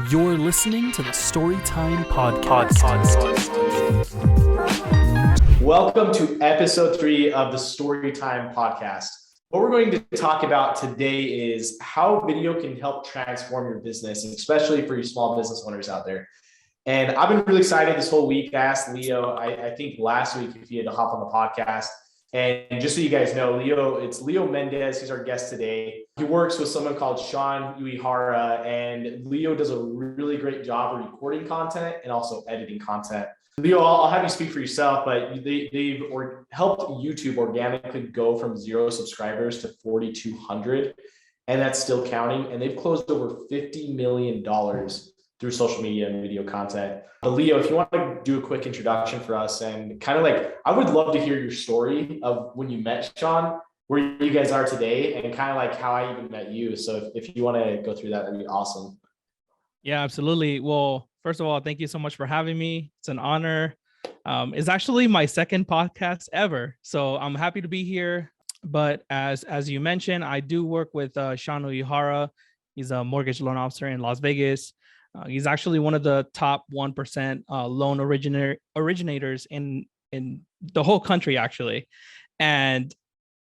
You're listening to the Storyy Time podcast. Welcome to episode 3 of the Storyy Time podcast. What we're going to talk about today is how video can help transform your business, especially for you small business owners out there. And I've been really excited this whole week. I asked Leo, I think last week, if he had to hop on the podcast. And just so you guys know, it's Leo Mendez. He's our guest today. He works with someone called Sean Uyehara, and Leo does a really great job of recording content and also editing content. Leo, I'll have you speak for yourself, but they've helped YouTube organically go from 0 subscribers to 4,200, and that's still counting. And they've closed over $50 million through social media and video content. But Leo, if you want to do a quick introduction for us and kind of I would love to hear your story of when you met Sean, where you guys are today, and kind of how I even met you. So if you want to go through that, that'd be awesome. Yeah, absolutely. Well, first of all, thank you so much for having me. It's an honor. It's actually my second podcast ever, so I'm happy to be here. But as you mentioned, I do work with Sean Uyehara. He's a mortgage loan officer in Las Vegas. He's actually one of the top 1% loan originators in the whole country, actually. And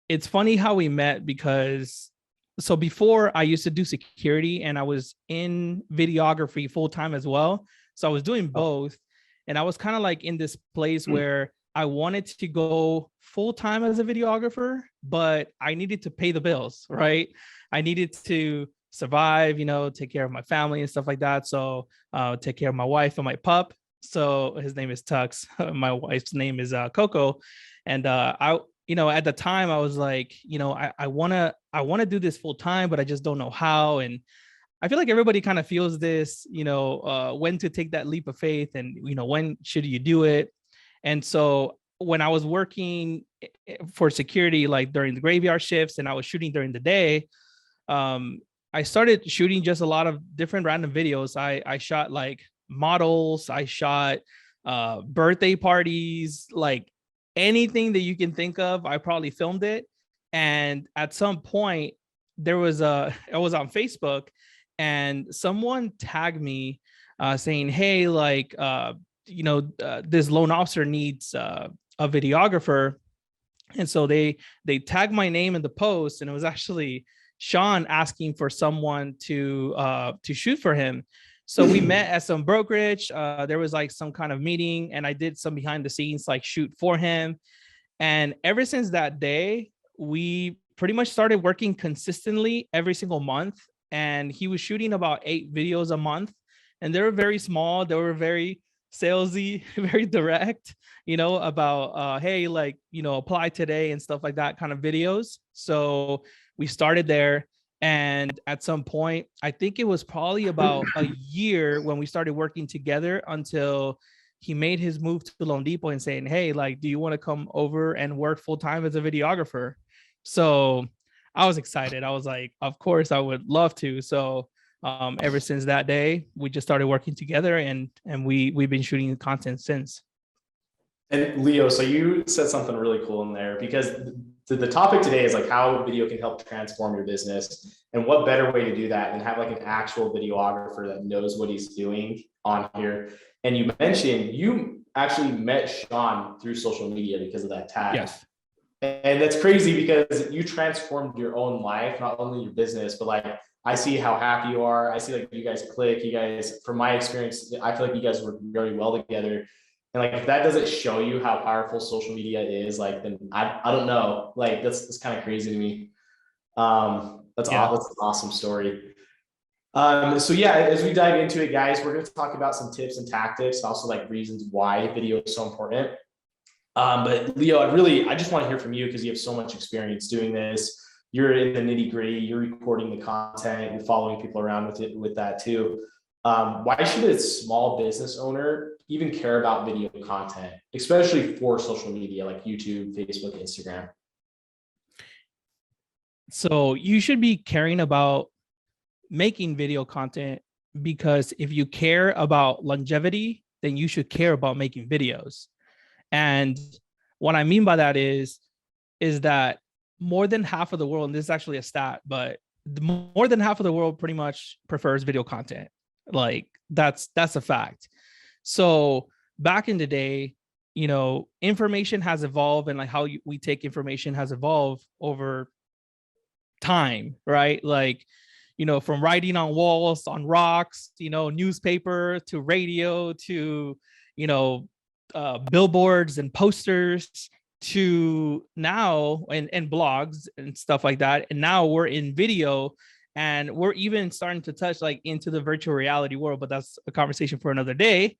it's funny how we met because so before I used to do security and I was in videography full time as well. So I was doing both. And I was kind of in this place where I wanted to go full time as a videographer, but I needed to pay the bills, right? I needed to survive, take care of my family and stuff like that. So take care of my wife and my pup. So his name is Tux. My wife's name is Coco. And at the time I was I want to do this full time, but I just don't know how. And I feel like everybody kind of feels this, when to take that leap of faith and, when should you do it? And so when I was working for security, during the graveyard shifts and I was shooting during the day, I started shooting just a lot of different random videos. I shot models, I shot birthday parties, anything that you can think of, I probably filmed it. And at some point I was on Facebook and someone tagged me saying, hey, this loan officer needs a videographer. And so they tagged my name in the post, and it was actually Sean asking for someone to shoot for him. So we met at some brokerage. There was some kind of meeting, and I did some behind the scenes shoot for him. And ever since that day, we pretty much started working consistently every single month. And he was shooting about 8 videos a month, and they were very small. They were very salesy, very direct, about hey, apply today and stuff like that kind of videos. So we started there. And at some point, I think it was probably about a year when we started working together until he made his move to Loan Depot and saying, hey, do you want to come over and work full time as a videographer? So I was excited. I was like, of course, I would love to. So ever since that day, we just started working together, and we've been shooting content since. And Leo, so you said something really cool in there, because the topic today is how video can help transform your business. And what better way to do that than have an actual videographer that knows what he's doing on here. And you mentioned you actually met Sean through social media because of that tag. Yes. And that's crazy because you transformed your own life, not only your business, but I see how happy you are. I see you guys click. You guys, from my experience, I feel like you guys work very well together. And if that doesn't show you how powerful social media is, then I don't know. That's kind of crazy to me. That's an awesome story. So yeah, as we dive into it, guys, we're going to talk about some tips and tactics, also reasons why video is so important. But Leo, I just want to hear from you because you have so much experience doing this. You're in the nitty gritty. You're recording the content. You're following people around with that too. Why should a small business owner even care about video content, especially for social media like YouTube, Facebook, Instagram? So you should be caring about making video content, because if you care about longevity, then you should care about making videos. And what I mean by that is that more than half of the world, and this is actually a stat, but more than half of the world pretty much prefers video content. Like that's a fact. So back in the day, information has evolved, and like how we take information has evolved over time, right? Like, from writing on walls, on rocks, newspaper to radio to, billboards and posters to now and blogs and stuff like that. And now we're in video, and we're even starting to touch like into the virtual reality world, but that's a conversation for another day.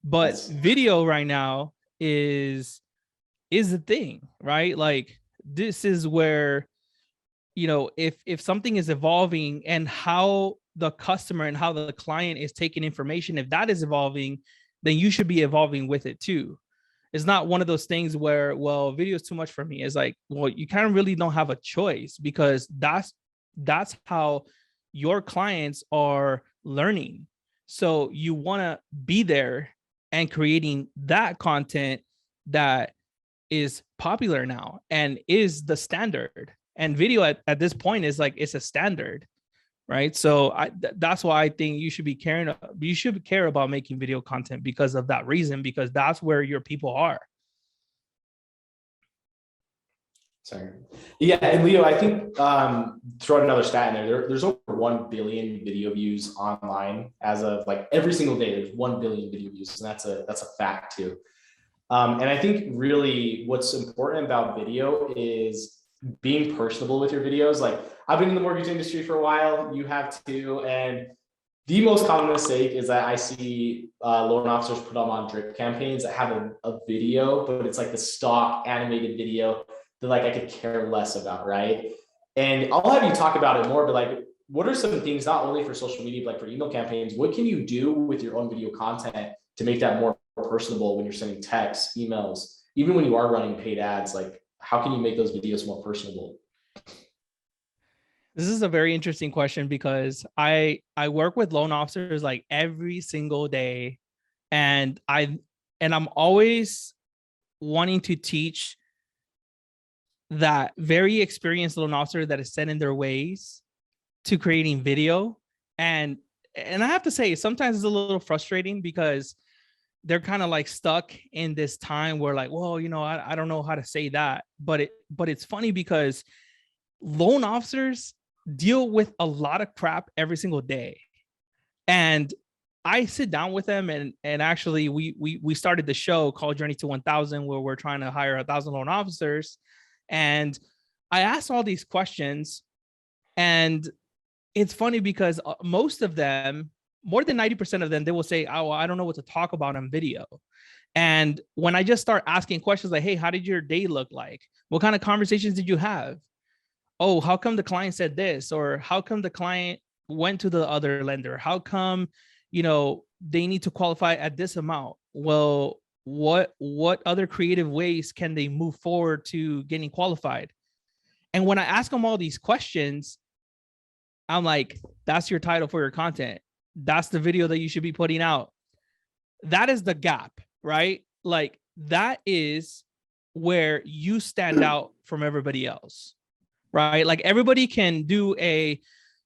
But video right now is the thing, right? Like this is where, if something is evolving and how the customer and how the client is taking information, if that is evolving, then you should be evolving with it too. It's not one of those things where, well, video is too much for me. It's like, well, you kind of really don't have a choice, because that's how your clients are learning. So you want to be there and creating that content that is popular now and is the standard. And video at this point is like, it's a standard, right? So that's why I think you should care about making video content, because of that reason, because that's where your people are. Sorry. Yeah, and Leo, I think throw out another stat in there's over 1 billion video views online as of like every single day. There's 1 billion video views, and that's a fact too. And I think really what's important about video is being personable with your videos. Like I've been in the mortgage industry for a while, you have too, and the most common mistake is that I see loan officers put them on drip campaigns that have a video, but it's like the stock animated video that like I could care less about, right? And I'll have you talk about it more, but like, what are some things not only for social media, but like for email campaigns? What can you do with your own video content to make that more personable when you're sending texts, emails, even when you are running paid ads? Like, how can you make those videos more personable? This is a very interesting question, because I work with loan officers like every single day, and I'm always wanting to teach that very experienced loan officer that is set in their ways to creating video. And I have to say, sometimes it's a little frustrating, because they're kind of like stuck in this time where like, well, I don't know how to say that, but it's funny because loan officers deal with a lot of crap every single day. And I sit down with them, and actually we started the show called Journey to 1000, where we're trying to hire 1,000 loan officers. And I asked all these questions, and it's funny because most of them, more than 90% of them, they will say, oh, I don't know what to talk about on video. And when I just start asking questions like, hey, how did your day look like? What kind of conversations did you have? Oh, how come the client said this? Or how come the client went to the other lender? How come, they need to qualify at this amount? Well, what other creative ways can they move forward to getting qualified? And when I ask them all these questions, I'm like, that's your title for your content. That's the video that you should be putting out. That is the gap, right? Like that is where you stand out from everybody else, right? Like everybody can do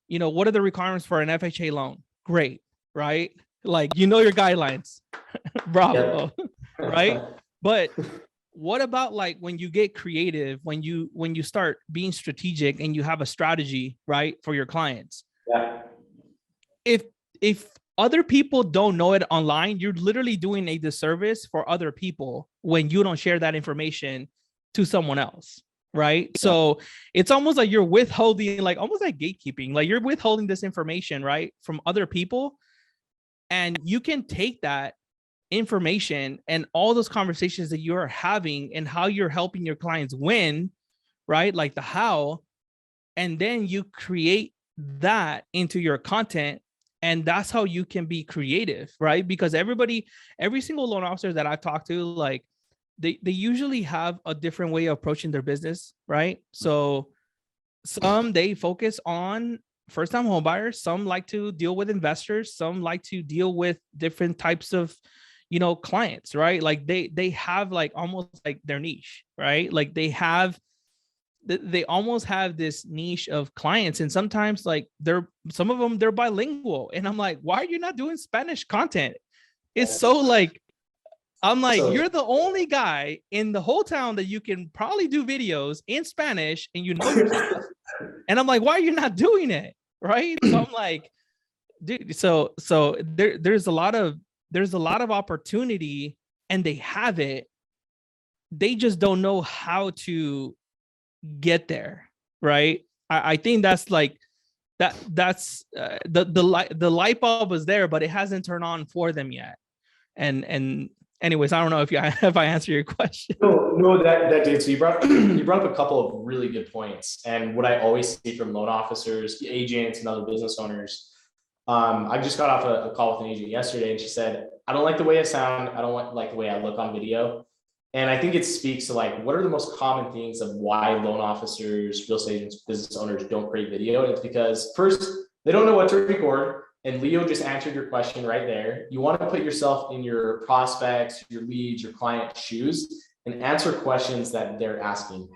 what are the requirements for an FHA loan? Great, right? Like, your guidelines. Bravo. Yeah. Right? But what about like when you get creative, when you start being strategic and you have a strategy, right, for your clients? Yeah. If other people don't know it online, you're literally doing a disservice for other people when you don't share that information to someone else, right? Yeah. So it's almost like you're withholding, like almost like gatekeeping, like you're withholding this information, right, from other people. And you can take that information and all those conversations that you're having and how you're helping your clients win, right? Like the how, and then you create that into your content. And that's how you can be creative, right? Because every single loan officer that I talk to, like they usually have a different way of approaching their business, right? So some, they focus on first-time home buyers. Some like to deal with investors. Some like to deal with different types of, clients, right? Like they have like almost like their niche, right? Like they have they almost have this niche of clients, and sometimes like some of them they're bilingual, and I'm like, why are you not doing Spanish content? It's so like, I'm like, you're the only guy in the whole town that you can probably do videos in Spanish, and you know your stuff. And I'm like, why are you not doing it? Right. So I'm like, dude, so there's a lot of opportunity, and they have it. They just don't know how to get there. Right. I think that's like that's the light bulb was there, but it hasn't turned on for them yet. And anyways, I don't know if I answer your question. No, that did. So you brought up a couple of really good points. And what I always see from loan officers, agents, and other business owners, I just got off a call with an agent yesterday, and she said, I don't like the way I sound. I don't like the way I look on video. And I think it speaks to like, what are the most common things of why loan officers, real estate agents, business owners don't create video? And it's because first, they don't know what to record. And Leo just answered your question right there. You want to put yourself in your prospects, your leads, your client's shoes, and answer questions that they're asking.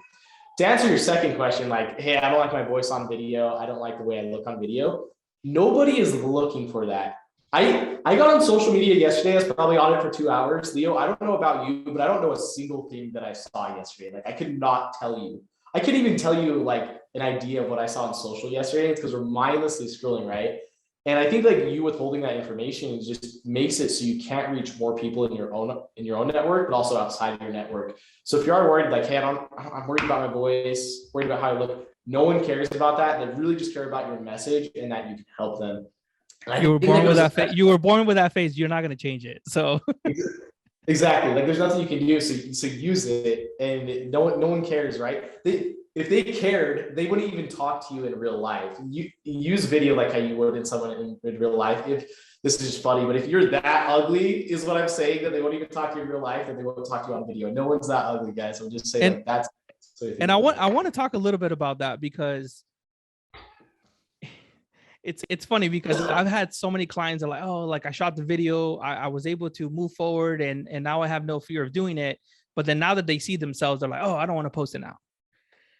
To answer your second question, like, hey, I don't like my voice on video. I don't like the way I look on video. Nobody is looking for that. I got on social media yesterday. I was probably on it for 2 hours. Leo, I don't know about you, but I don't know a single thing that I saw yesterday. Like, I could not tell you. I couldn't even tell you like an idea of what I saw on social yesterday. It's because we're mindlessly scrolling, right? And I think like you withholding that information just makes it so you can't reach more people in your own network, but also outside of your network. So if you are worried, like, hey, I'm worried about my voice, worried about how I look, no one cares about that. They really just care about your message and that you can help them. You were born with that face. You were born with that face. You're not going to change it. So exactly, like there's nothing you can do. So use it, and no one cares, right? If they cared, they wouldn't even talk to you in real life. You use video like how you would in someone in real life. If this is just funny, but if you're that ugly, is what I'm saying, that they won't even talk to you in real life, then they won't talk to you on video. No one's that ugly, guys. I'm just saying, like, that's. And I want to talk a little bit about that, because it's funny, because I've had so many clients that are like, oh, like I shot the video, I was able to move forward, and now I have no fear of doing it. But then now that they see themselves, they're like, oh, I don't want to post it now.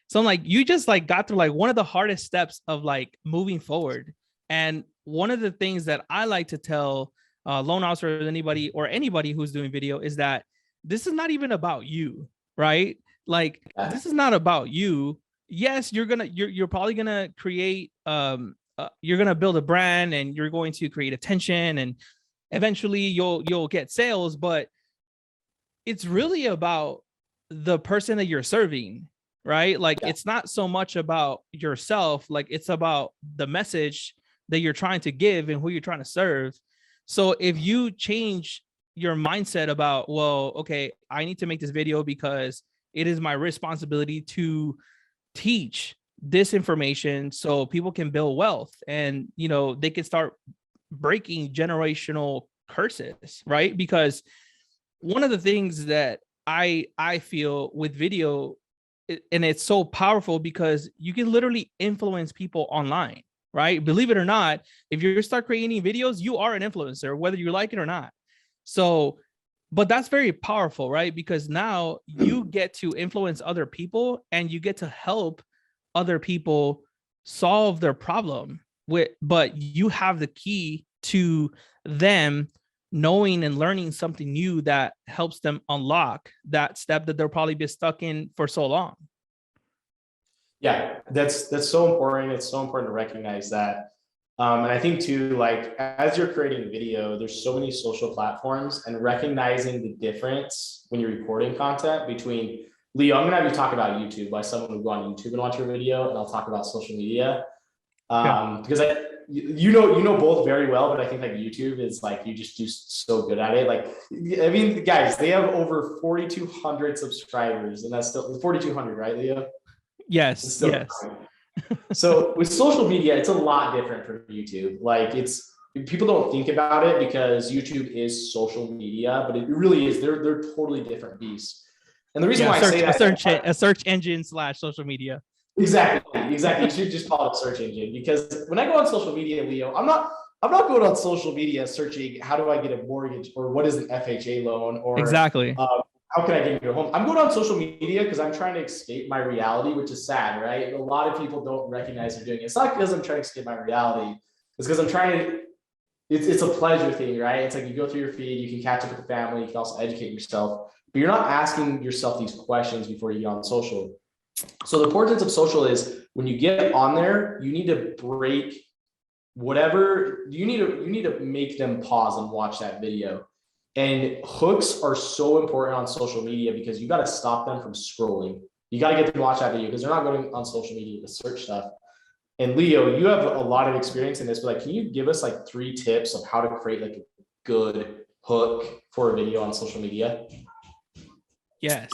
So I'm like, you just like got through like one of the hardest steps of like moving forward. And one of the things that I like to tell loan officers, anybody who's doing video, is that this is not even about you, right? Like, this is not about you. Yes, you're probably gonna create you're gonna build a brand, and you're going to create attention, and eventually you'll get sales, but it's really about the person that you're serving, right? Like, it's not so much about yourself, like it's about the message that you're trying to give and who you're trying to serve. So if you change your mindset about, well, okay, I need to make this video because it is my responsibility to teach this information so people can build wealth, and they can start breaking generational curses, right? Because one of the things that I feel with video, and it's so powerful, because you can literally influence people online, right? Believe it or not, if you start creating videos, you are an influencer, whether you like it or not. So, but that's very powerful, right? Because now you get to influence other people, and you get to help other people solve their problem but you have the key to them knowing and learning something new that helps them unlock that step that they'll probably be stuck in for so long. Yeah, that's so important. It's so important to recognize that. And I think too, like, as you're creating video, there's so many social platforms, and recognizing the difference when you're recording content between, Leo, I'm gonna have you talk about YouTube, why someone would go on YouTube and watch your video, and I'll talk about social media. Because you know both very well, but I think like YouTube is like, you just do so good at it. Like, I mean, guys, they have over 4,200 subscribers, and that's still 4,200, right, Leo? Yes. Yes. So with social media, it's a lot different from YouTube. Like, people don't think about it because YouTube is social media, but it really is. They're totally different beasts. And the reason why I say that, a search engine / social media. Exactly. You should just call it a search engine, because when I go on social media, Leo, I'm not going on social media searching how do I get a mortgage, or what is an FHA loan, or exactly how can I get you home? I'm going on social media because I'm trying to escape my reality, which is sad, right? A lot of people don't recognize they're doing it. It's not because I'm trying to escape my reality. It's because I'm trying to, it's a pleasure thing, right? It's like you go through your feed, you can catch up with the family, you can also educate yourself, but you're not asking yourself these questions before you get on social. So the importance of social is when you get on there, you need to break whatever you need to make them pause and watch that video. And hooks are so important on social media because you got to stop them from scrolling. You got to get them to watch that video because they're not going on social media to search stuff. And Leo, you have a lot of experience in this, but like, can you give us like 3 tips of how to create like a good hook for a video on social media? Yes.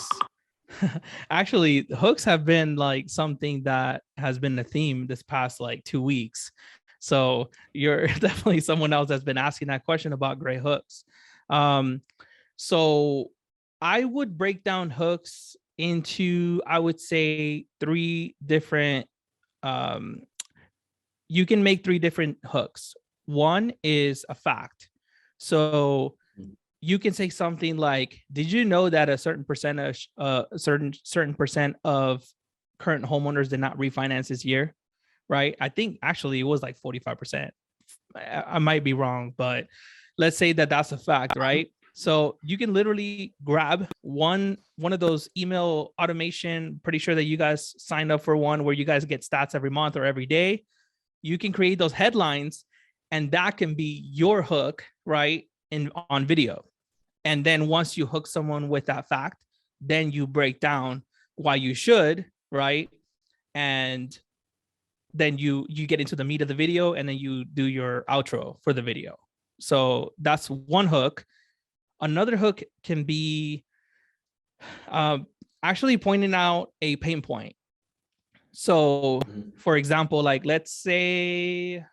Actually, hooks have been like something that has been a theme this past like 2 weeks. So you're definitely someone else that's been asking that question about great hooks. So I would break down hooks into, I would say, 3 different, you can make 3 different hooks. One is a fact. So you can say something like, did you know that a certain percentage, certain percent of current homeowners did not refinance this year? Right. I think actually it was like 45%. I might be wrong, but let's say that that's a fact, right? So you can literally grab one of those email automation. Pretty sure that you guys signed up for one where you guys get stats every month or every day. You can create those headlines, and that can be your hook, right? On video. And then once you hook someone with that fact, then you break down why you should, right? And then you get into the meat of the video, and then you do your outro for the video. So that's one hook. Another hook can be actually pointing out a pain point. So for example, like let's say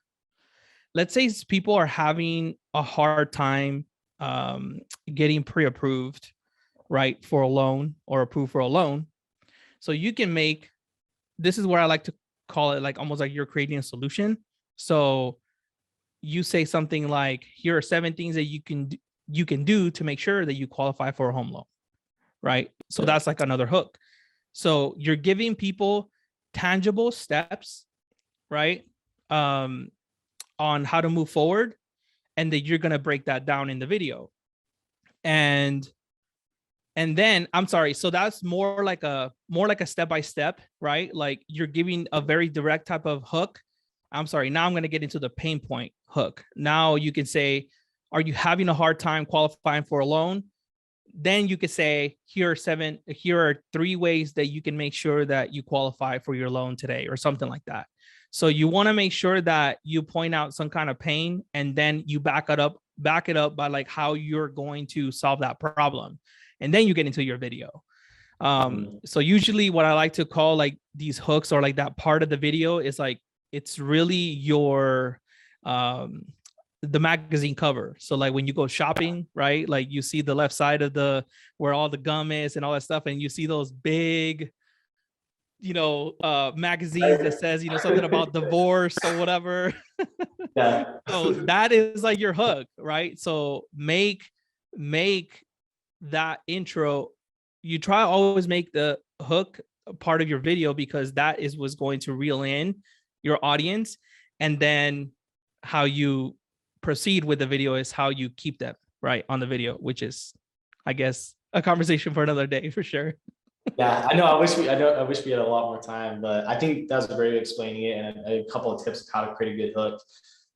people are having a hard time getting pre-approved, right, for a loan or approved for a loan. So you can make, this is where I like to call it like almost like you're creating a solution. So you say something like, here are 7 things that you can do to make sure that you qualify for a home loan, right? So that's like another hook. So you're giving people tangible steps, right, on how to move forward, and that you're going to break that down in the video. And then I'm sorry, so that's more like a step-by-step, right? Like you're giving a very direct type of hook. I'm sorry, now I'm going to get into the pain point hook. Now you can say, are you having a hard time qualifying for a loan? Then you could say, here are 3 ways that you can make sure that you qualify for your loan today, or something like that. So you want to make sure that you point out some kind of pain, and then you back it up by like how you're going to solve that problem. And then you get into your video. So usually what I like to call like these hooks, or like that part of the video, is like, it's really your, the magazine cover. So like when you go shopping, right? Like you see the left side of where all the gum is and all that stuff. And you see those big, magazines that says, something about divorce or whatever. Yeah. So that is like your hook, right? So make that intro. You try always make the hook a part of your video, because that is what's going to reel in your audience. And then how you proceed with the video is how you keep them right on the video, which is, I guess, a conversation for another day for sure. Yeah, I know. I wish we had a lot more time, but I think that was great explaining it, and a couple of tips of how to create a good hook.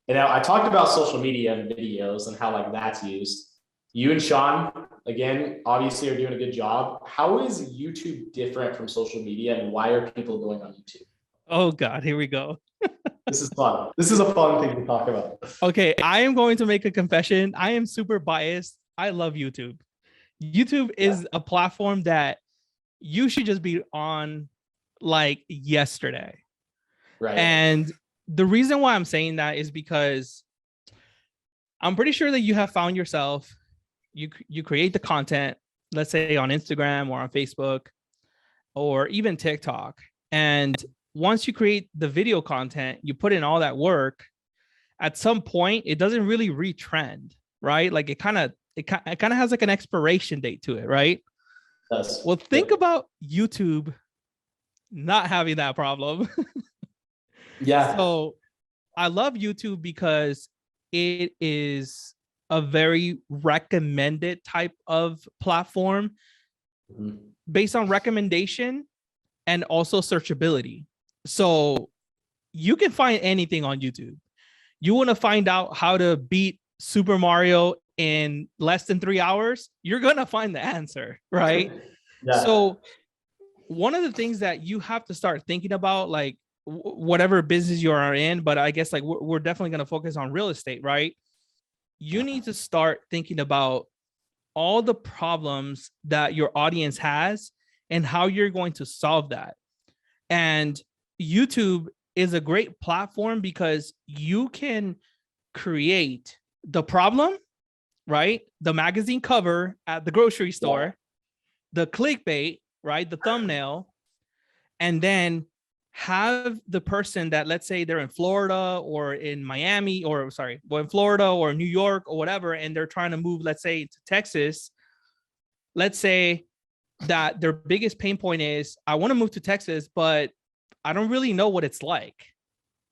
And now I talked about social media and videos and how like that's used. You and Sean, again, obviously are doing a good job. How is YouTube different from social media, and why are people going on YouTube? Oh God, here we go. This is fun. This is a fun thing to talk about. Okay, I am going to make a confession. I am super biased. I love YouTube. YouTube is a platform that you should just be on like yesterday. Right. And the reason why I'm saying that is because I'm pretty sure that you have found yourself, you create the content, let's say on Instagram or on Facebook or even TikTok. And once you create the video content, you put in all that work, at some point, it doesn't really retrend, right? Like it kind of has like an expiration date to it, right? Yes. Well, think about YouTube not having that problem. Yeah. So I love YouTube because it is a very recommended type of platform Mhm. based on recommendation and also searchability. So you can find anything on YouTube. You want to find out how to beat Super Mario in less than 3 hours, you're going to find the answer, right? Yeah. So one of the things that you have to start thinking about, like whatever business you are in, but I guess like we're definitely going to focus on real estate, right? You need to start thinking about all the problems that your audience has and how you're going to solve that. And YouTube is a great platform because you can create the problem, right? The magazine cover at the grocery store, the clickbait, right? The thumbnail, and then have the person that, let's say they're in Florida or in Miami, or sorry, well, in Florida or New York or whatever, and they're trying to move, let's say, to Texas. Let's say that their biggest pain point is, I want to move to Texas, but I don't really know what it's like,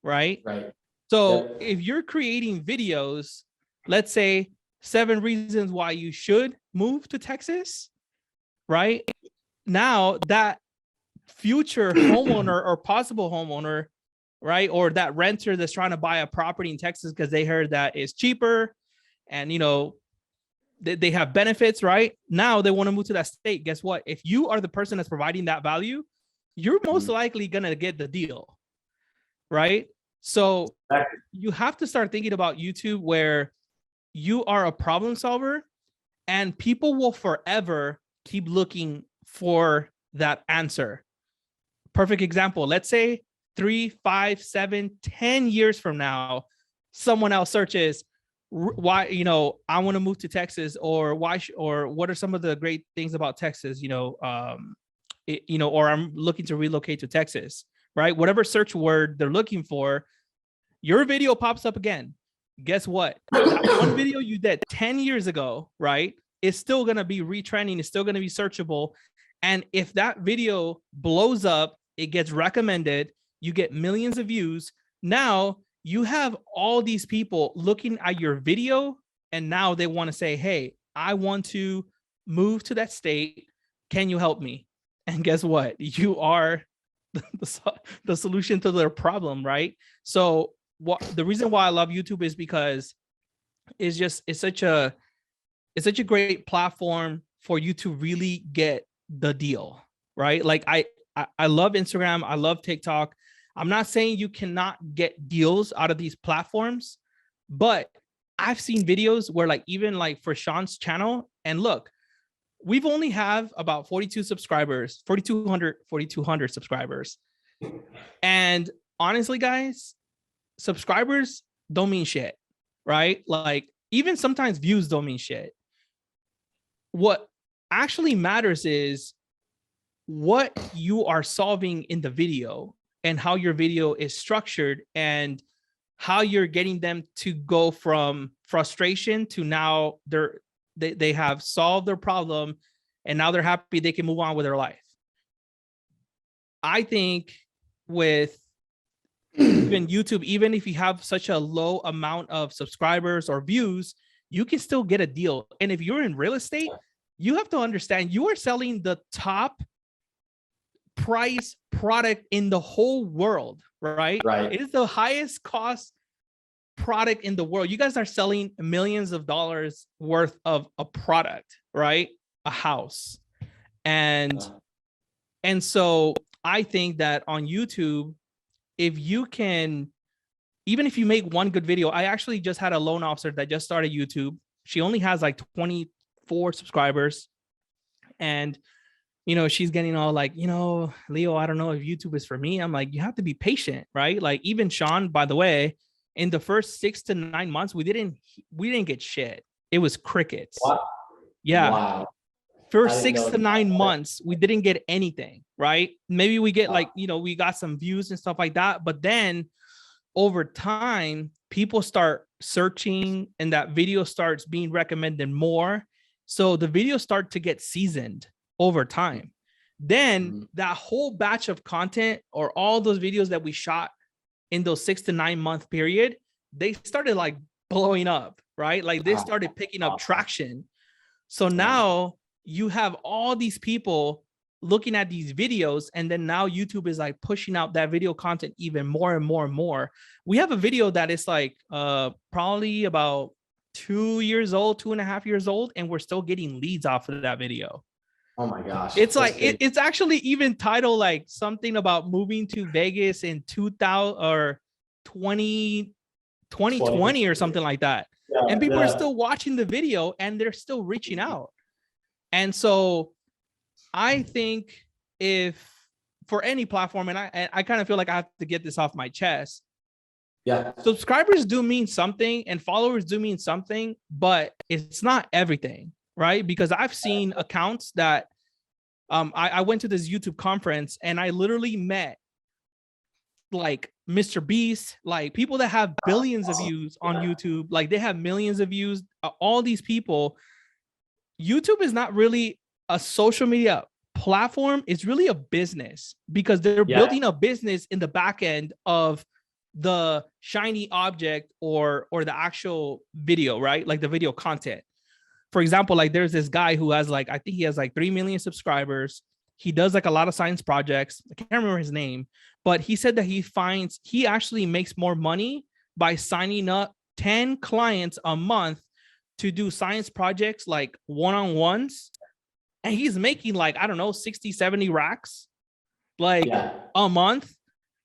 right? Right. So Yep. if you're creating videos, let's say 7 reasons why you should move to Texas, right? Now that future homeowner or possible homeowner, right? Or that renter that's trying to buy a property in Texas because they heard that it's cheaper and, you know, they have benefits, right? Now they want to move to that state. Guess what? If you are the person that's providing that value, you're most likely going to get the deal, right? So you have to start thinking about YouTube where you are a problem solver and people will forever keep looking for that answer. Perfect example. Let's say 3, 5, 7, 10 years from now, someone else searches why, you know, I want to move to Texas, or why, or what are some of the great things about Texas, you know, you know, or I'm looking to relocate to Texas, right? Whatever search word they're looking for, your video pops up again. Guess what? That one video you did 10 years ago, right, is still going to be retrending. It's still going to be searchable. And if that video blows up, it gets recommended, you get millions of views. Now you have all these people looking at your video, and now they want to say, hey, I want to move to that state. Can you help me? And guess what? You are the solution to their problem, right? So the reason why I love YouTube is because it's such a great platform for you to really get the deal, right? Like I love Instagram, I love TikTok. I'm not saying you cannot get deals out of these platforms, but I've seen videos where, like, even like for Sean's channel, and look, we've only have about 42 subscribers, 4,200 subscribers. And honestly, guys, subscribers don't mean shit, right? Like, even sometimes views don't mean shit. What actually matters is what you are solving in the video and how your video is structured and how you're getting them to go from frustration to now they have solved their problem and now they're happy they can move on with their life. I think with even YouTube, even if you have such a low amount of subscribers or views, you can still get a deal. And if you're in real estate, you have to understand you are selling the top price product in the whole world, right? Right. It is the highest cost product in the world. You guys are selling millions of dollars worth of a product, right? A house. And so I think that on YouTube, if you can, even if you make one good video, I actually just had a loan officer that just started YouTube. She only has like 24 subscribers. And, you know, she's getting all like, you know, Leo, I don't know if YouTube is for me. I'm like, you have to be patient, right? Like, even Sean, by the way, in the first 6 to 9 months, we didn't get shit. It was crickets. Wow. Yeah. Wow. For 6 to 9 months, we didn't get anything, right? Maybe we get like, you know, we got some views and stuff like that. But then over time, people start searching and that video starts being recommended more. So the videos start to get seasoned over time. Then that whole batch of content or all those videos that we shot in those 6 to 9 month period, they started like blowing up, right? Like they started picking up traction. So now you have all these people looking at these videos, and then now YouTube is like pushing out that video content even more and more and more. We have a video that is like probably about 2 years old, 2.5 years old, and we're still getting leads off of that video. Oh my gosh. It's like it's actually even titled like something about moving to Vegas in 2000 or 2020 or something like that. And people are still watching the video and they're still reaching out. And so I think if for any platform, and I kind of feel like I have to get this off my chest. Yeah. Subscribers do mean something and followers do mean something, but it's not everything, right? Because I've seen accounts that I went to this YouTube conference and I literally met like Mr. Beast, like people that have billions of views on YouTube, like they have millions of views, all these people. YouTube is not really a social media platform. It's really a business because they're building a business in the back end of the shiny object or the actual video, right? Like the video content. For example, like there's this guy who has like, I think he has like 3 million subscribers. He does like a lot of science projects. I can't remember his name, but he said that he actually makes more money by signing up 10 clients a month to do science projects like one-on-ones. And he's making like, I don't know, 60, 70 racks like a month,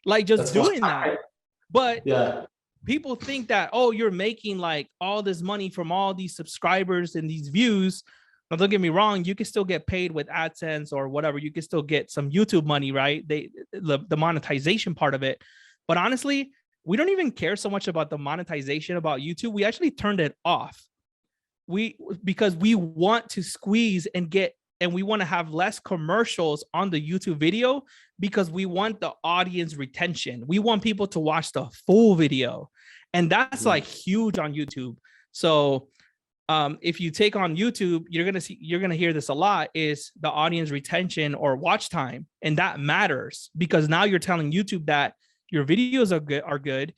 like just doing that. But people think that, oh, you're making like all this money from all these subscribers and these views. Now, don't get me wrong, you can still get paid with AdSense or whatever. You can still get some YouTube money, right? The monetization part of it. But honestly, we don't even care so much about the monetization about YouTube. We actually turned it off. Because we want to squeeze and we want to have less commercials on the YouTube video because we want the audience retention. We want people to watch the full video. And that's like huge on YouTube. So if you take on YouTube, you're going to hear this a lot is the audience retention or watch time. And that matters because now you're telling YouTube that your videos are good.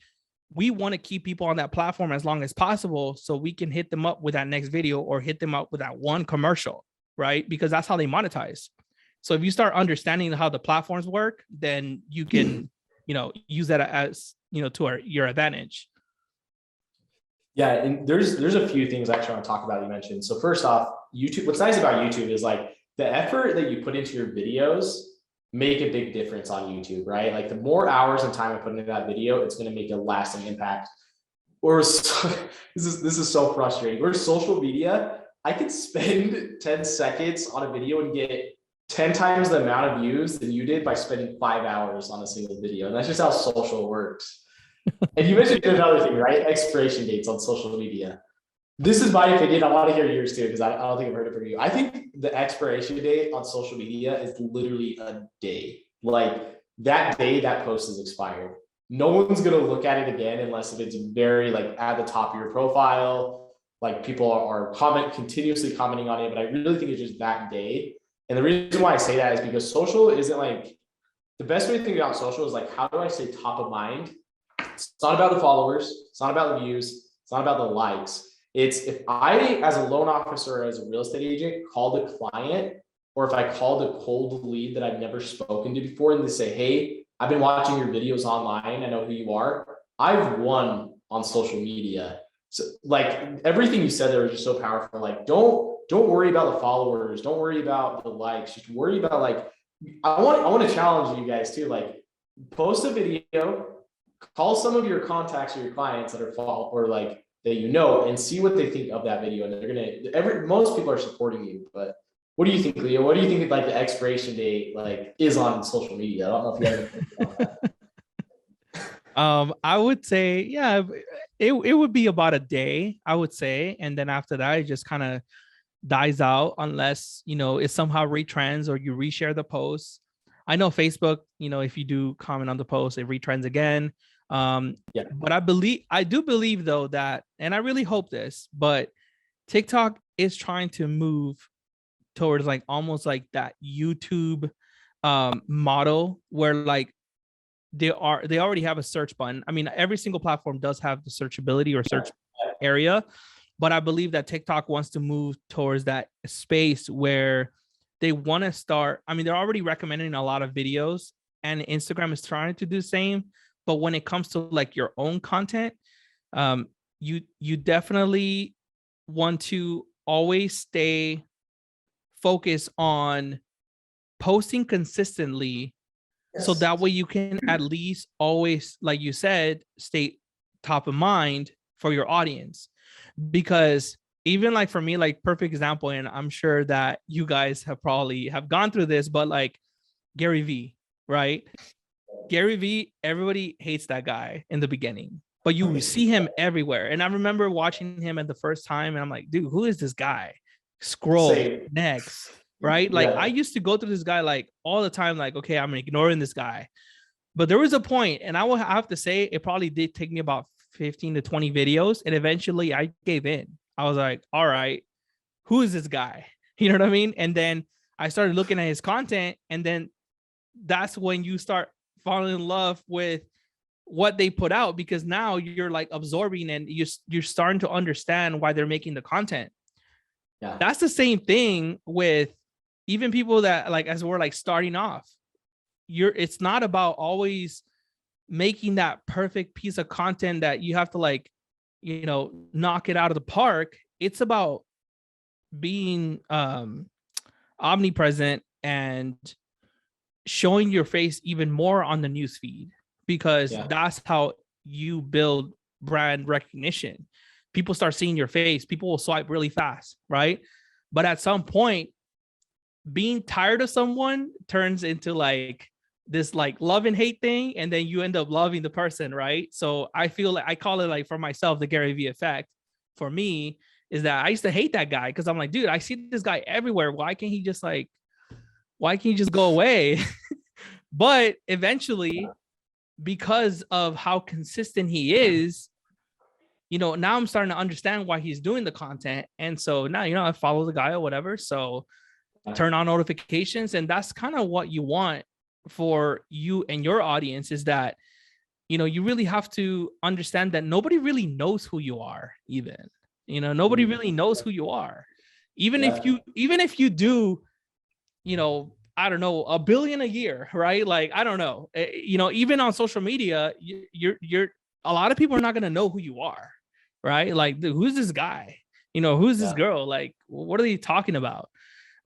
We want to keep people on that platform as long as possible so we can hit them up with that next video or hit them up with that one commercial, right? Because that's how they monetize. So if you start understanding how the platforms work, then you can, use that as, to your advantage. Yeah, and there's a few things I actually want to talk about you mentioned. So first off, YouTube, what's nice about YouTube is like the effort that you put into your videos make a big difference on YouTube, right? Like the more hours and time I put into that video, it's going to make a lasting impact. This is so frustrating. Whereas social media, I could spend 10 seconds on a video and get 10 times the amount of views than you did by spending 5 hours on a single video. And that's just how social works. And you mentioned another thing, right? Expiration dates on social media. This is my opinion. I want to hear yours too, because I don't think I've heard it from you. I think the expiration date on social media is literally a day. Like that day that post is expired. No one's going to look at it again unless if it's very like at the top of your profile, like people are continuously commenting on it. But I really think it's just that day. And the reason why I say that is because social isn't like, the best way to think about social is like, how do I stay top of mind? It's not about the followers. It's not about the views. It's not about the likes. It's if I, as a loan officer or as a real estate agent, called a client, or if I called a cold lead that I've never spoken to before and they say, hey, I've been watching your videos online. I know who you are. I've won on social media. So like everything you said there was just so powerful. Like, don't worry about the followers. Don't worry about the likes. Just worry about like, I want to challenge you guys too. Like post a video, call some of your contacts or your clients that are like, that and see what they think of that video. And they're most people are supporting you, but what do you think, Leo? What do you think like the expiration date like is on social media? I don't know if you have anything about that. I would say, yeah, it would be about a day, I would say. And then after that, it just kind of dies out unless, it somehow retrends or you reshare the post. I know Facebook, if you do comment on the post, it retrends again. But I do believe though that, and I really hope this, but TikTok is trying to move towards like almost like that YouTube model where like they already have a search button. I mean, every single platform does have the searchability or search area, but I believe that TikTok wants to move towards that space where they want to start. I mean, they're already recommending a lot of videos, and Instagram is trying to do the same. But when it comes to like your own content, you definitely want to always stay focused on posting consistently. Yes. So that way you can at least always, like you said, stay top of mind for your audience. Because even like for me, like perfect example, and I'm sure that you guys have probably have gone through this, but like Garyvee, right? Garyvee, everybody hates that guy in the beginning, but you see him everywhere. And I remember watching him at the first time and I'm like, dude, who is this guy? Scroll next, right? Like I used to go through this guy like all the time, like, okay, I'm ignoring this guy. But there was a point, and I will have to say it probably did take me about 15 to 20 videos. And eventually I gave in. I was like, all right, who is this guy? You know what I mean? And then I started looking at his content, and then that's when you start falling in love with what they put out, because now you're like absorbing and you're starting to understand why they're making the content. Yeah. That's the same thing with even people that like, as we're like starting off, it's not about always making that perfect piece of content that you have to like, you know, knock it out of the park. It's about being omnipresent and showing your face even more on the newsfeed, because that's how you build brand recognition. People start seeing your face, people will swipe really fast, right? But at some point, being tired of someone turns into like this like love and hate thing, and then you end up loving the person, right? So I feel like I call it, like, for myself, the Garyvee effect. For me, is that I used to hate that guy because I'm like, dude, I see this guy everywhere. Why can't he just go away? But eventually, because of how consistent he is, you know, now I'm starting to understand why he's doing the content. And so now, you know, I follow the guy or whatever. So turn on notifications. And that's kind of what you want for you and your audience, is that, you know, you really have to understand that nobody really knows who you are. Even, you know, nobody really knows who you are. Even if you do, you know, I don't know, 1 billion a year, right? Like, I don't know, you know, even on social media, you're a lot of people are not going to know who you are, right? Like, dude, who's this guy? You know, who's this girl? Like, what are they talking about?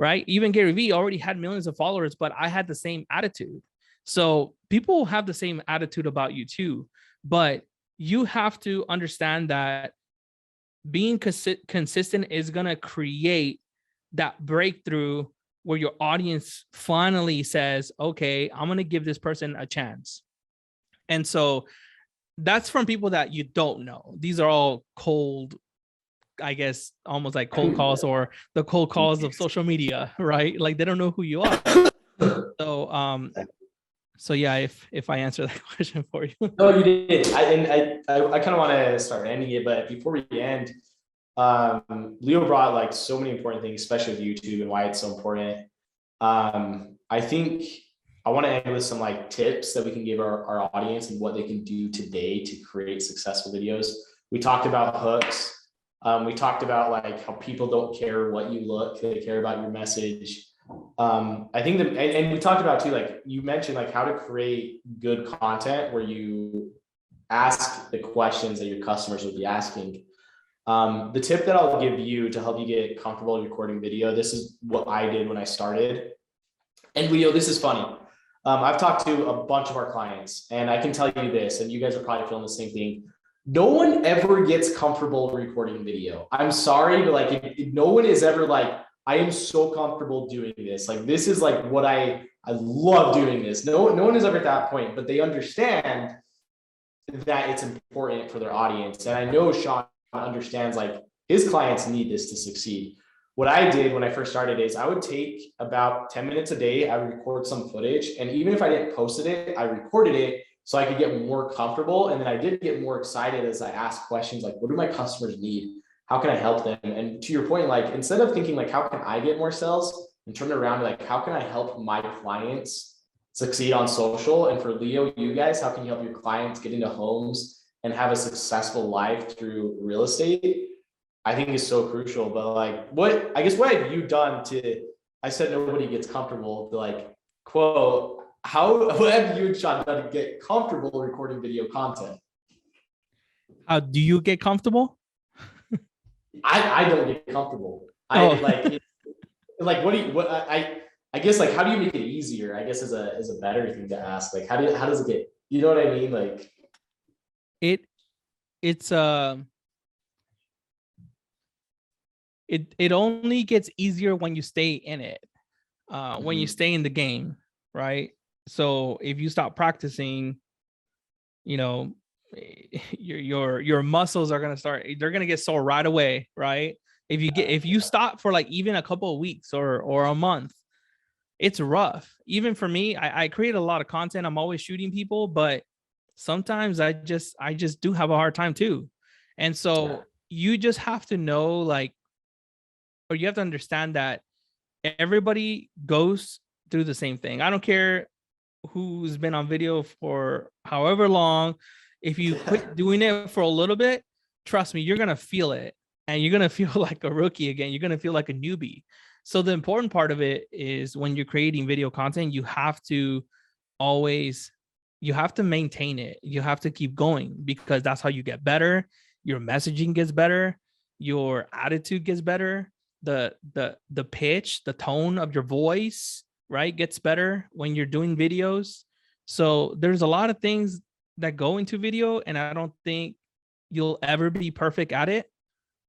Right? Even Garyvee already had millions of followers, but I had the same attitude. So people have the same attitude about you too, but you have to understand that being consistent is going to create that breakthrough where your audience finally says, okay, I'm going to give this person a chance. And so that's from people that you don't know. These are all cold, I guess, almost like cold calls, or the cold calls of social media, right? Like, they don't know who you are. So yeah, if I answer that question for you. No, you did. I kind of want to start ending it, but before we end, Leo brought like so many important things, especially with YouTube and why it's so important. I think I want to end with some like tips that we can give our audience and what they can do today to create successful videos. We talked about hooks. We talked about like how people don't care what you look, they care about your message. I think that, and we talked about too, like you mentioned, like how to create good content where you ask the questions that your customers would be asking. The tip that I'll give you to help you get comfortable recording video, this is what I did when I started. And Leo, this is funny. I've talked to a bunch of our clients, and I can tell you this, and you guys are probably feeling the same thing. No one ever gets comfortable recording video. I'm sorry, but like, no one is ever like, I am so comfortable doing this. Like, this is like what I love doing this. No one is ever at that point, but they understand that it's important for their audience. And I know Sean understands like his clients need this to succeed. What I did when I first started is I would take about 10 minutes a day. I would record some footage. And even if I didn't post it, I recorded it so I could get more comfortable. And then I did get more excited as I asked questions like, what do my customers need? how can I help them? And to your point, like instead of thinking like, how can I get more sales, and turn it around to like, how can I help my clients succeed on social? And for Leo, you guys, how can you help your clients get into homes and have a successful life through real estate? I think is so crucial. But like, what have you done to, I said nobody gets comfortable, to like, quote, what have you and Sean done to get comfortable recording video content? How do you get comfortable? I don't get comfortable. Oh. Like, what do you, I guess like, how do you make it easier? I guess is a better thing to ask. Like, how does it get, you know what I mean? Like it's it only gets easier when you stay in it, when you stay in the game, right? So if you stop practicing, you know, your muscles are they're gonna get sore right away, right? If you stop for like even a couple of weeks or a month, it's rough. Even for me, I create a lot of content. I'm always shooting people, but sometimes I just do have a hard time too. And so you just have to know, like, or you have to understand that everybody goes through the same thing. I don't care who's been on video for however long. If you quit doing it for a little bit, trust me, you're going to feel it, and you're going to feel like a rookie again. You're going to feel like a newbie. So the important part of it is when you're creating video content, you have to maintain it. You have to keep going, because that's how you get better. Your messaging gets better. Your attitude gets better. The pitch, the tone of your voice, right, gets better when you're doing videos. So there's a lot of things that go into video, and I don't think you'll ever be perfect at it.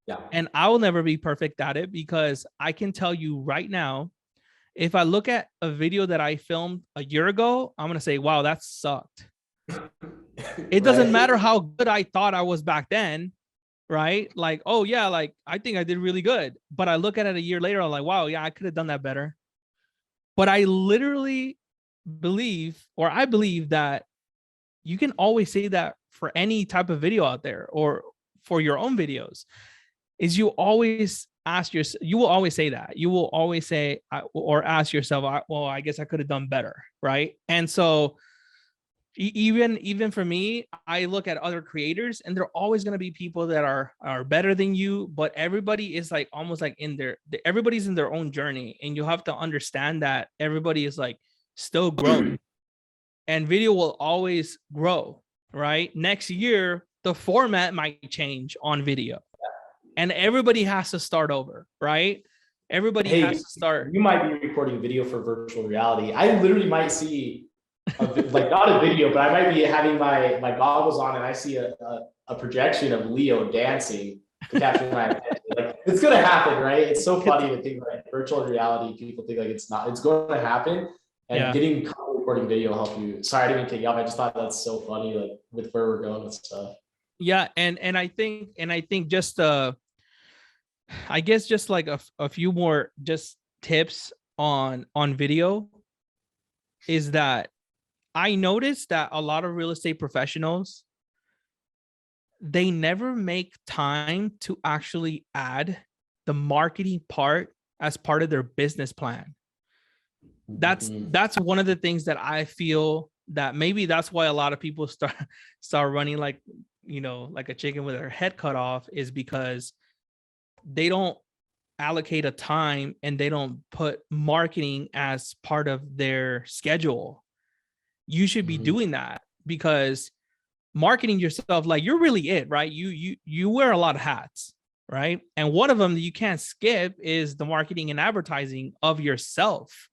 Yeah. And I will never be perfect at it, because I can tell you right now, if I look at a video that I filmed a year ago, I'm going to say, wow, that sucked. It doesn't matter how good I thought I was back then, right? Like, oh yeah, like I think I did really good. But I look at it a year later, I'm like, wow, yeah, I could have done that better. But I literally I believe that you can always say that for any type of video out there, or for your own videos, is you always ask yourself, you will always say that. You will always say, or ask yourself, well, I guess I could have done better, right? And so even for me, I look at other creators, and they're always going to be people that are better than you, but everybody is like almost like everybody's in their own journey, and you have to understand that everybody is like still growing, and video will always grow, right? Next year, the format might change on video, and everybody has to start over, right? Everybody has to start. You might be recording video for virtual reality. I literally might see like not a video, but I might be having my goggles on, and I see a projection of Leo dancing to capture my attention. Like, it's gonna happen, right? It's so funny to think like virtual reality. People think like it's not. It's going to happen, and getting recording video will help you. Sorry, I didn't mean to take you off. I just thought that's so funny, like with where we're going with stuff. Yeah, and I think just I guess just like a few more just tips on video is that I noticed that a lot of real estate professionals, they never make time to actually add the marketing part as part of their business plan. That's one of the things that I feel that maybe that's why a lot of people start running like, like a chicken with their head cut off, is because they don't allocate a time, and they don't put marketing as part of their schedule. You should be doing that, because marketing yourself, like, you're really it, right? You wear a lot of hats, right? And one of them that you can't skip is the marketing and advertising of yourself,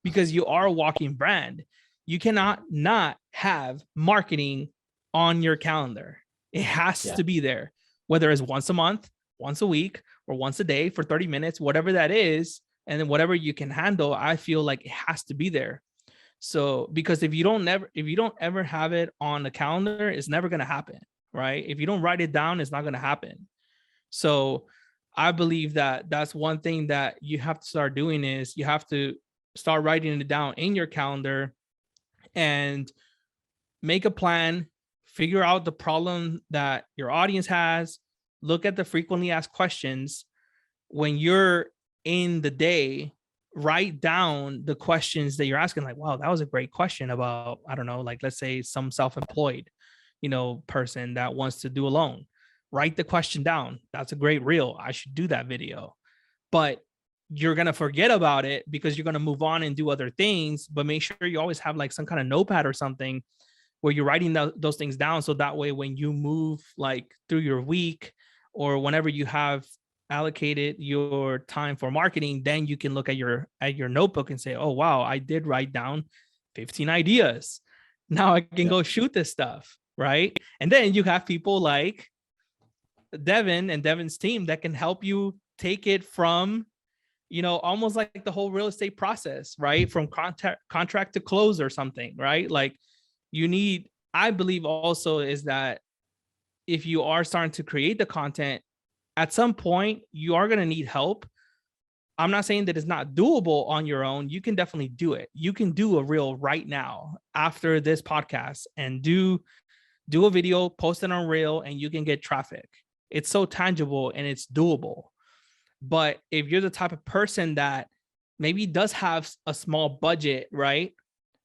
because you are a walking brand. You cannot not have marketing on your calendar. It has to be there, whether it's once a month, once a week, or once a day for 30 minutes, whatever that is. And then whatever you can handle, I feel like it has to be there. So, because if you don't ever have it on the calendar, it's never going to happen, right? If you don't write it down, it's not going to happen. So I believe that that's one thing that you have to start doing, is you have to start writing it down in your calendar and make a plan, figure out the problem that your audience has, look at the frequently asked questions. When you're in the day, write down the questions that you're asking. Like, wow, that was a great question about, I don't know, like, let's say some self-employed, person that wants to do a loan. Write the question down. That's a great reel. I should do that video. But you're going to forget about it because you're going to move on and do other things. But make sure you always have like some kind of notepad or something where you're writing those things down. So that way, when you move like through your week or whenever you have allocated your time for marketing, then you can look at your notebook and say, oh, wow, I did write down 15 ideas. Now I can go shoot this stuff. Right. And then you have people like Devin and Devin's team that can help you take it from, almost like the whole real estate process, right? From contract to close or something, right? Like I believe also is that if you are starting to create the content, at some point you are going to need help. I'm not saying that it's not doable on your own. You can definitely do it. You can do a reel right now after this podcast and do a video, post it on reel, and you can get traffic. It's so tangible and it's doable. But if you're the type of person that maybe does have a small budget, right?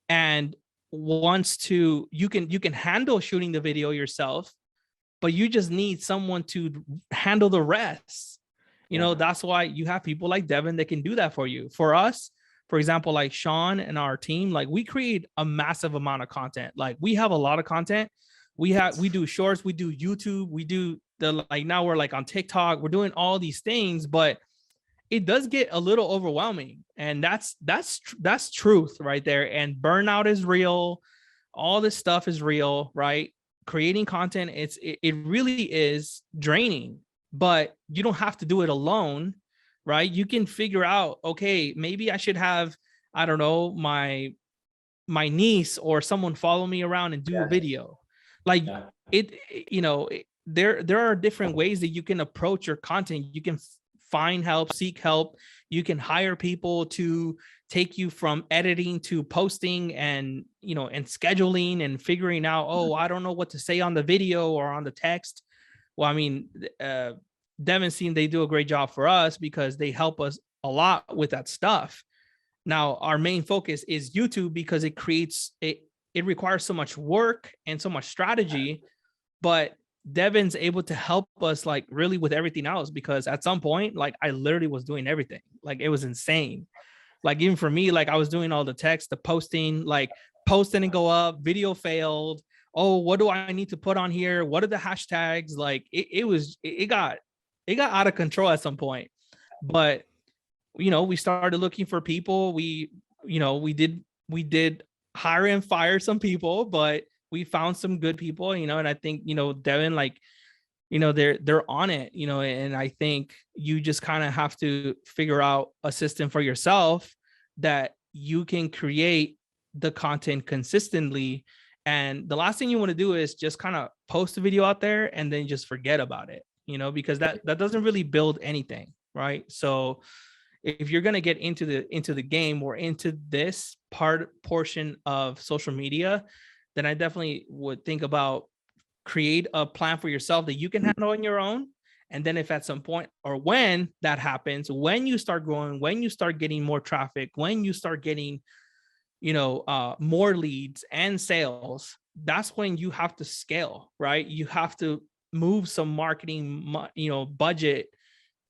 And wants to, you can handle shooting the video yourself, but you just need someone to handle the rest. That's why you have people like Devin that can do that for you. For us, for example, like Sean and our team, like we create a massive amount of content. Like we have a lot of content. We do shorts, we do YouTube, we do now we're like on TikTok, we're doing all these things, but it does get a little overwhelming. And that's truth right there. And burnout is real. All this stuff is real, right? Creating content, it really is draining, but you don't have to do it alone, right? You can figure out, okay, maybe I should have, I don't know, my niece or someone follow me around and do a video. Like there are different ways that you can approach your content. You can find help, seek help. You can hire people to take you from editing to posting and, and scheduling and figuring out, oh, I don't know what to say on the video or on the text. Well, I mean, Devin's team, they do a great job for us because they help us a lot with that stuff. Now, our main focus is YouTube because it requires so much work and so much strategy, but Devin's able to help us like really with everything else, because at some point, like I literally was doing everything. Like it was insane. Like even for me, like I was doing all the text, the posting, like posting and go up, video failed. Oh, what do I need to put on here? What are the hashtags? Like it got out of control at some point. But we started looking for people. We did hire and fire some people, but we found some good people, and I think, Devin, like, they're on it, and I think you just kind of have to figure out a system for yourself that you can create the content consistently. And the last thing you want to do is just kind of post a video out there and then just forget about it, because that doesn't really build anything, right? So if you're going to get into the game or into this portion of social media, then I definitely would think about create a plan for yourself that you can handle on your own. And then if at some point or when that happens, when you start growing, when you start getting more traffic, when you start getting, more leads and sales, that's when you have to scale, right? You have to move some marketing, budget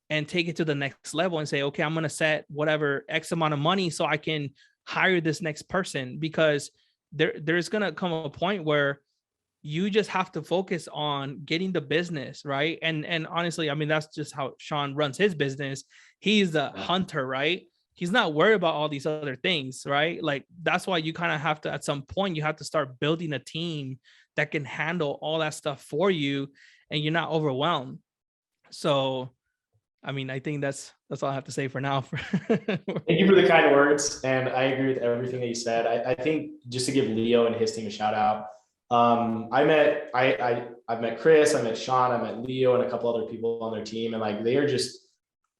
and take it to the next level and say, okay, I'm going to set whatever X amount of money so I can hire this next person, because there's going to come a point where you just have to focus on getting the business, right? And honestly, I mean, that's just how Sean runs his business. He's a hunter, right? He's not worried about all these other things, right? Like that's why you kind of have to, at some point, you have to start building a team that can handle all that stuff for you and you're not overwhelmed. So, I mean, I think that's all I have to say for now. Thank you for the kind words. And I agree with everything that you said. I think just to give Leo and his team a shout out, I've met Chris, I met Sean, I met Leo and a couple other people on their team. And like, they are just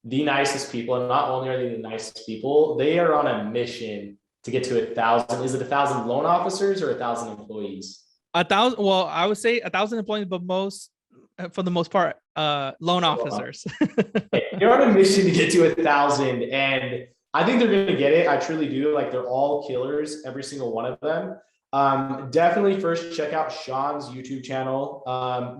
the nicest people. And not only are they the nicest people, they are on a mission to get to 1,000. Is it 1,000 loan officers or 1,000 employees? 1,000. Well, I would say 1,000 employees, but for the most part, loan officers. They're on a mission to get to 1,000, and I think they're going to get it. I truly do. Like, they're all killers, every single one of them. Definitely first check out Sean's YouTube channel.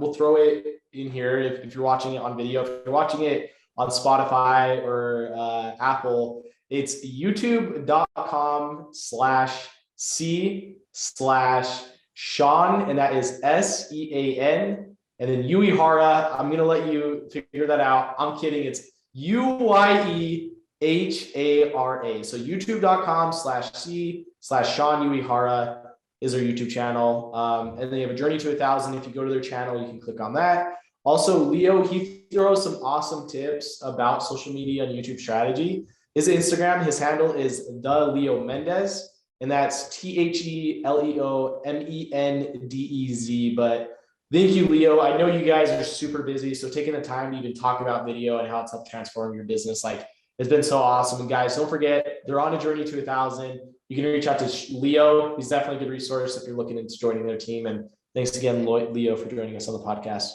We'll throw it in here if you're watching it on video. If you're watching it on Spotify or Apple, it's youtube.com/C/Sean, and that is SEAN. And then Uyehara, I'm going to let you figure that out. I'm kidding. It's UYEHARA. So youtube.com/C/Sean Uyehara is our YouTube channel. And they have a journey to 1,000. If you go to their channel, you can click on that. Also, Leo, he throws some awesome tips about social media and YouTube strategy. His Instagram, his handle is the Leo Mendez, and that's THELEOMENDEZ. But thank you, Leo. I know you guys are super busy, so taking the time to even talk about video and how it's helped transform your business, like, it's been so awesome. And guys, don't forget, they're on a journey to 1,000. You can reach out to Leo. He's definitely a good resource if you're looking into joining their team. And thanks again, Leo, for joining us on the podcast.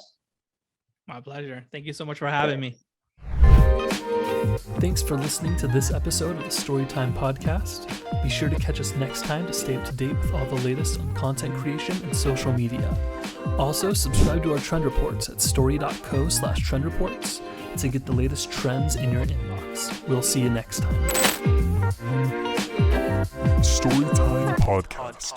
My pleasure. Thank you so much for having me. Thanks for listening to this episode of the Storytime podcast. Be sure to catch us next time to stay up to date with all the latest on content creation and social media. Also, subscribe to our trend reports at story.co/trend reports to get the latest trends in your inbox. We'll see you next time. Storytime Podcast.